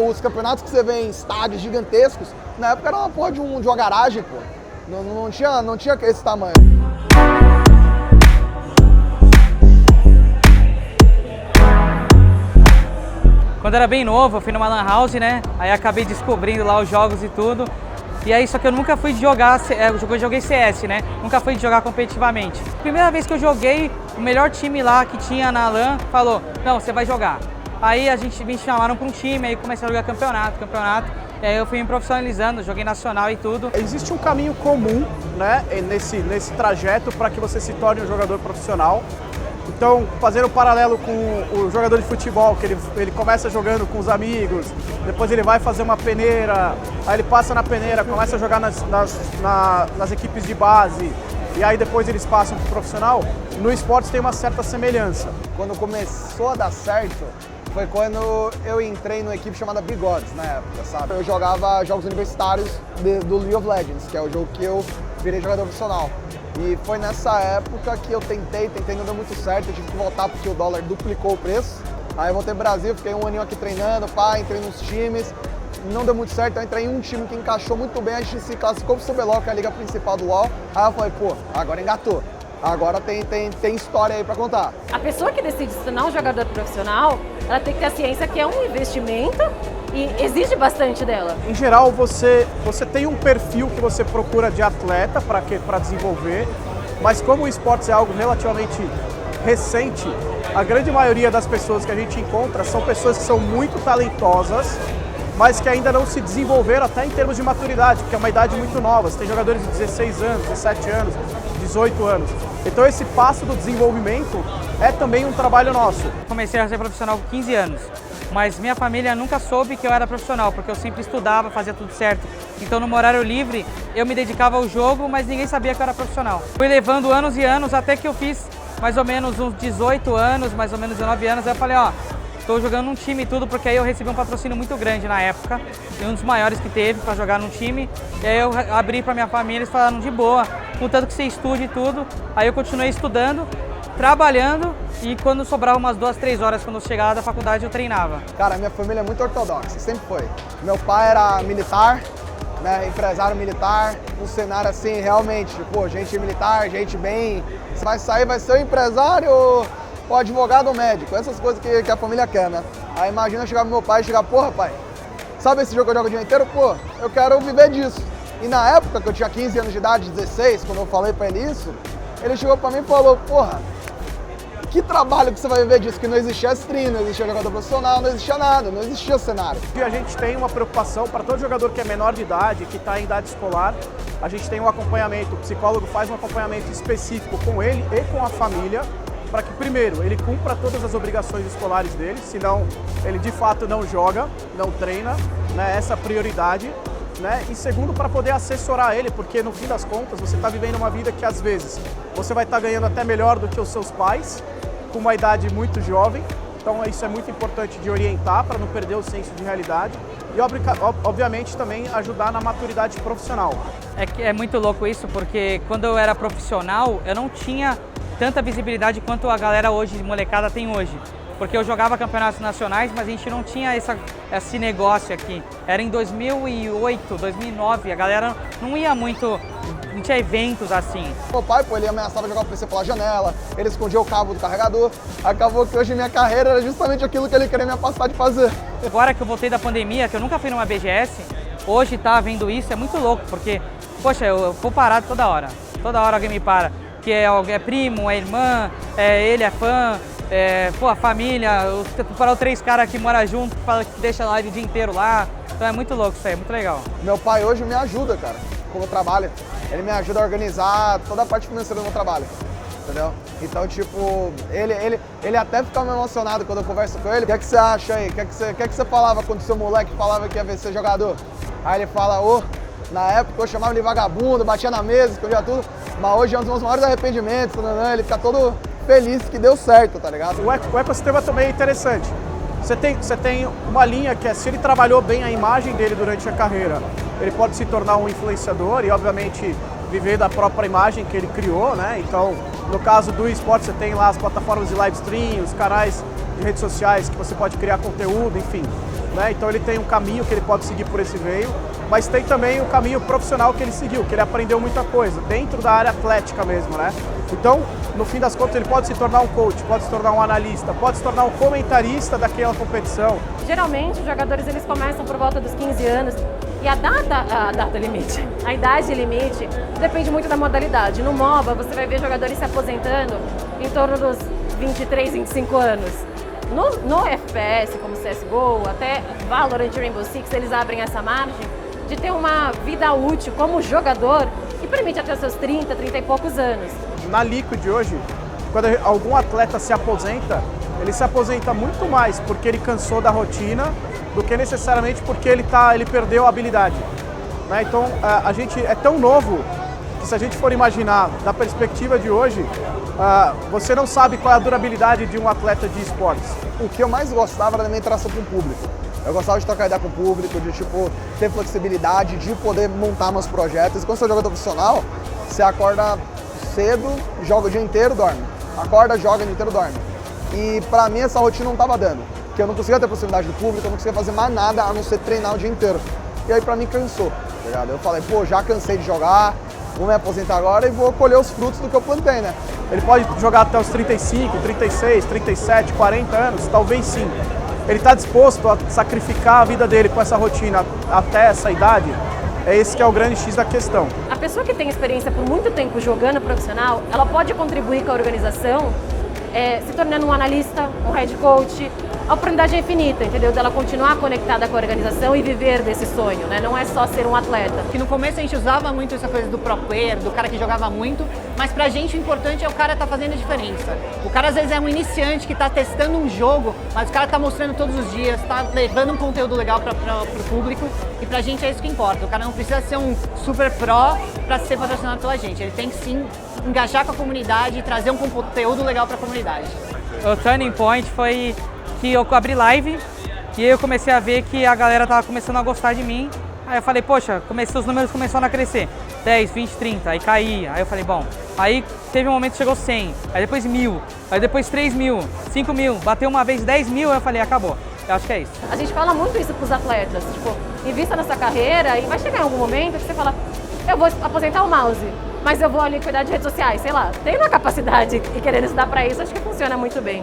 os campeonatos que você vê em estádios gigantescos, na época era uma porra de uma garagem, pô. Não tinha esse tamanho. Quando eu era bem novo, eu fui numa lan house, né? Aí acabei descobrindo lá os jogos e tudo. E aí, só que eu nunca fui de jogar, eu joguei CS, né? Nunca fui de jogar competitivamente. Primeira vez que eu joguei, o melhor time lá que tinha na LAN falou, não, você vai jogar. Aí me chamaram para um time, aí comecei a jogar campeonato. E aí eu fui me profissionalizando, joguei nacional e tudo. Existe um caminho comum, né, nesse trajeto para que você se torne um jogador profissional. Então, fazendo um paralelo com o jogador de futebol, que ele começa jogando com os amigos, depois ele vai fazer uma peneira, aí ele passa na peneira, começa a jogar nas equipes de base, e aí depois eles passam para o profissional, no esporte tem uma certa semelhança. Quando começou a dar certo, foi quando eu entrei numa equipe chamada Bigodes, na época, sabe? Eu jogava jogos universitários do League of Legends, que é o jogo que eu virei jogador profissional. E foi nessa época que eu tentei, não deu muito certo, eu tive que voltar porque o dólar duplicou o preço. Aí eu voltei pro Brasil, fiquei um aninho aqui treinando, entrei nos times, não deu muito certo, eu entrei em um time que encaixou muito bem, a gente se classificou pro CBLOL, que é a liga principal do LoL. Aí eu falei, pô, agora engatou, agora tem história aí pra contar. A pessoa que decide se tornar um jogador profissional, ela tem que ter a ciência que é um investimento e exige bastante dela. Em geral, você tem um perfil que você procura de atleta para desenvolver, mas como o esporte é algo relativamente recente, a grande maioria das pessoas que a gente encontra são pessoas que são muito talentosas, mas que ainda não se desenvolveram até em termos de maturidade, porque é uma idade muito nova. Você tem jogadores de 16 anos, 17 anos, 18 anos. Então esse passo do desenvolvimento é também um trabalho nosso. Comecei a ser profissional com 15 anos, mas minha família nunca soube que eu era profissional, porque eu sempre estudava, fazia tudo certo. Então no meu horário livre eu me dedicava ao jogo, mas ninguém sabia que eu era profissional. Fui levando anos e anos até que eu fiz mais ou menos uns 18 anos, mais ou menos 19 anos, aí eu falei, ó, estou jogando num time e tudo, porque aí eu recebi um patrocínio muito grande na época, e um dos maiores que teve para jogar num time. E aí eu abri para minha família, eles falaram de boa, contanto que você estude e tudo. Aí eu continuei estudando, trabalhando, e quando sobrava umas 2, 3 horas, quando eu chegava da faculdade, eu treinava. Cara, minha família é muito ortodoxa, sempre foi. Meu pai era militar, né, empresário militar, um cenário assim, realmente, pô, gente militar, gente bem, você vai sair, vai ser o empresário ou advogado ou médico, essas coisas que a família quer, né? Aí imagina chegar pro meu pai e chegar, porra, pai, sabe esse jogo que eu jogo o dia inteiro? Pô, eu quero viver disso. E na época, que eu tinha 15 anos de idade, 16, quando eu falei pra ele isso, ele chegou pra mim e falou, porra, que trabalho que você vai viver disso? Que não existia stream, não existia jogador profissional, não existia nada, não existia cenário. E a gente tem uma preocupação para todo jogador que é menor de idade, que está em idade escolar, a gente tem um acompanhamento, o psicólogo faz um acompanhamento específico com ele e com a família, para que primeiro ele cumpra todas as obrigações escolares dele, senão ele de fato não joga, não treina, né? Essa é a prioridade. Né? E segundo, para poder assessorar ele, porque no fim das contas você está vivendo uma vida que às vezes você vai estar ganhando até melhor do que os seus pais, com uma idade muito jovem, então isso é muito importante de orientar para não perder o senso de realidade e obviamente também ajudar na maturidade profissional. É muito louco isso, porque quando eu era profissional eu não tinha tanta visibilidade quanto a galera hoje, molecada, tem hoje. Porque eu jogava campeonatos nacionais, mas a gente não tinha esse negócio aqui. Era em 2008, 2009, a galera não ia muito, não tinha eventos assim. Meu pai, pô, ele ameaçava jogar o PC pela janela, ele escondia o cabo do carregador. Acabou que hoje minha carreira era justamente aquilo que ele queria me afastar de fazer. Agora que eu voltei da pandemia, que eu nunca fui numa BGS, hoje tá vendo isso, é muito louco, porque, poxa, eu vou parado toda hora alguém me para. Que é primo, é irmã, ele é fã. Pô, a família, para 3 caras que moram junto, que deixa a live o dia inteiro lá. Então é muito louco isso aí, é muito legal. Meu pai hoje me ajuda, cara, como eu trabalho. Ele me ajuda a organizar toda a parte financeira do meu trabalho, entendeu? Então, tipo, ele até fica emocionado quando eu converso com ele. O que é que você acha aí? O que é que você falava quando seu moleque falava que ia ver ser jogador? Aí ele fala, na época eu chamava ele de vagabundo, batia na mesa, escondia tudo. Mas hoje é um dos meus maiores arrependimentos, ele fica todo feliz que deu certo, tá ligado? O ecossistema também é interessante. Você tem uma linha que é, se ele trabalhou bem a imagem dele durante a carreira, ele pode se tornar um influenciador e, obviamente, viver da própria imagem que ele criou, né? Então, no caso do esporte, você tem lá as plataformas de live stream, os canais de redes sociais que você pode criar conteúdo, enfim. né? Então ele tem um caminho que ele pode seguir por esse meio, mas tem também o caminho profissional que ele seguiu, que ele aprendeu muita coisa, dentro da área atlética mesmo, né? Então, no fim das contas, ele pode se tornar um coach, pode se tornar um analista, pode se tornar um comentarista daquela competição. Geralmente, os jogadores eles começam por volta dos 15 anos e a data limite, a idade limite, depende muito da modalidade. No MOBA, você vai ver jogadores se aposentando em torno dos 23, 25 anos. No FPS, como CSGO, até Valorant e Rainbow Six, eles abrem essa margem de ter uma vida útil como jogador que permite até os seus 30, 30 e poucos anos. Na Liquid hoje, quando algum atleta se aposenta, ele se aposenta muito mais porque ele cansou da rotina do que necessariamente porque ele perdeu a habilidade, né? Então a gente é tão novo que se a gente for imaginar da perspectiva de hoje, você não sabe qual é a durabilidade de um atleta de esportes. O que eu mais gostava era da minha interação com o público. Eu gostava de trocar ideia com o público, de ter flexibilidade, de poder montar meus projetos. E quando você é jogador profissional, você acorda cedo, joga o dia inteiro, dorme. Acorda, joga o dia inteiro, dorme. E pra mim essa rotina não tava dando. Porque eu não conseguia ter proximidade do público, eu não conseguia fazer mais nada a não ser treinar o dia inteiro. E aí pra mim cansou, tá ligado? Eu falei, pô, já cansei de jogar, vou me aposentar agora e vou colher os frutos do que eu plantei, né? Ele pode jogar até os 35, 36, 37, 40 anos? Talvez sim. Ele está disposto a sacrificar a vida dele com essa rotina até essa idade? É esse que é o grande X da questão. A pessoa que tem experiência por muito tempo jogando profissional, ela pode contribuir com a organização, se tornando um analista, um head coach. A oportunidade é infinita, entendeu? Dela continuar conectada com a organização e viver desse sonho, né? Não é só ser um atleta. Que no começo a gente usava muito essa coisa do pro player, do cara que jogava muito, mas pra gente o importante é o cara tá fazendo a diferença. O cara às vezes é um iniciante que tá testando um jogo, mas o cara tá mostrando todos os dias, tá levando um conteúdo legal pro público, e pra gente é isso que importa. O cara não precisa ser um super pro pra ser patrocinado pela gente, ele tem que sim engajar com a comunidade e trazer um conteúdo legal pra comunidade. O turning point foi que eu abri live e aí eu comecei a ver que a galera tava começando a gostar de mim. Aí eu falei, poxa, os números começaram a crescer. 10, 20, 30, aí caía. Aí eu falei, bom, aí teve um momento que chegou 100, aí depois 1000, aí depois 3000, 5000, bateu uma vez 10.000, aí eu falei, acabou. Eu acho que é isso. A gente fala muito isso pros atletas, tipo, invista nessa carreira e vai chegar em algum momento que você fala, eu vou aposentar o mouse, mas eu vou ali cuidar de redes sociais, sei lá. Tendo a capacidade e querendo estudar pra isso, acho que funciona muito bem.